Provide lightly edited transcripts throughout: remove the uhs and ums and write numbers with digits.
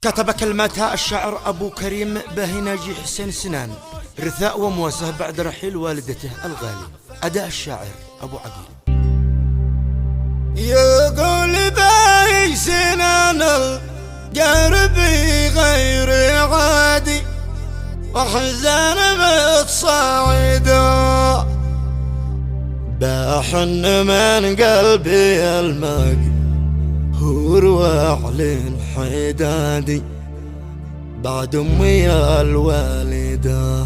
كتب كلماتها الشاعر أبو كريم باهي ناجي حسين سنان، رثاء ومواساة بعد رحيل والدته الغالي. أداء الشاعر أبو عقيل. يقول باهي سنان القربي غير عادي، وحزن متصاعدا، باحن من قلبي المقهور واعلن حدادي، بعد امي الوالده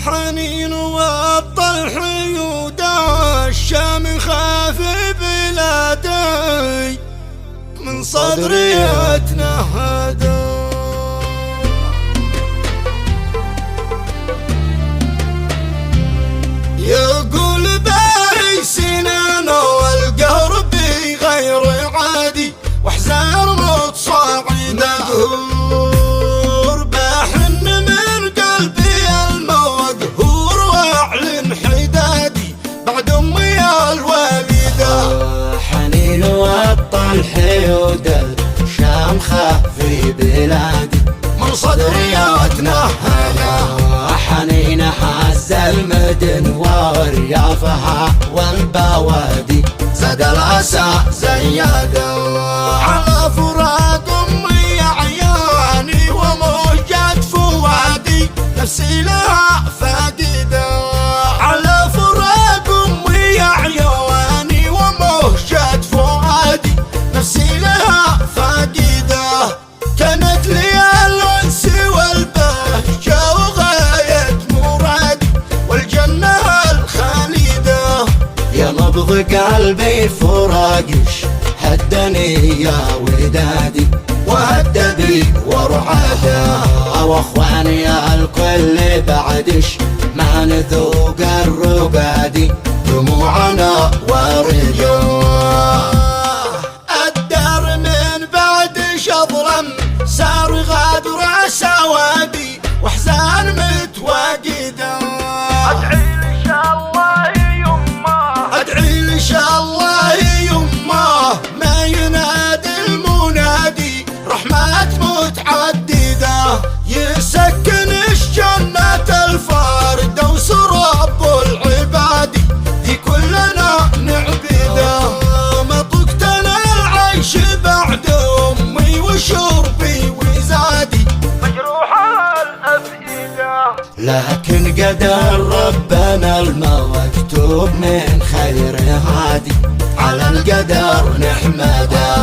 حنين وابطل حيوده، الشام خاف بلادي من صدري اتنهدى. يقول باهي سنان والقربي غير عادي، واحزان متصاعده، باحن من قلبي المقهور واعلن حدادي، بعد امي الوالده حنين وابطل حيود الشام خاف في بلادي من صدري اتنهدى، حنين حز المدن وريافها والبوادي، زاد الأسى زيادة على فراق أمي يا عياني، وموجات فؤادي نفسي لها فاقدة، على فراق أمي يا عياني، وموجات فؤادي نفسي لها فاقدة، كانت لي الأنس والبهجة وغاية مرادي والجنة الخالدة. يا نبض قلبي فراقش هدني يا ودادي، وهد بي ورعاده، واخواني الكل بعدش ما نذوق الرقادي، دموعنا ورجا. الدار من بعدش اظلم صار غادر سوادي، واحزان متواجده، ادعي ان شاء الله يمه، ادعي ان شاء الله يمه، ما ينادي المنادي رحمات متعدده، يسكن الجنة الفردوس رب العبادي، دي كلنا نعبده، ما طقتنا العيش بعد امي وشربي وزادي، مجروحة الافئده، لكن قدر ربنا المكتوب من خير هادي، على القدر نحمده،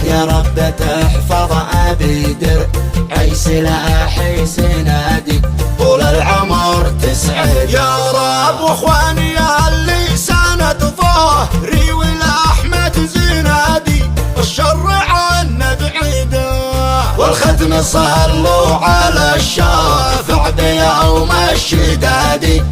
يا رب تحفظ ابي درع سلاحي سنادي، طول العمر تسعد يا رب، واخواني اللي سند ظهري والاحمد زنادي، الشر عنا بعيده، والختم صلوا على الشافع بيوم الشدادي.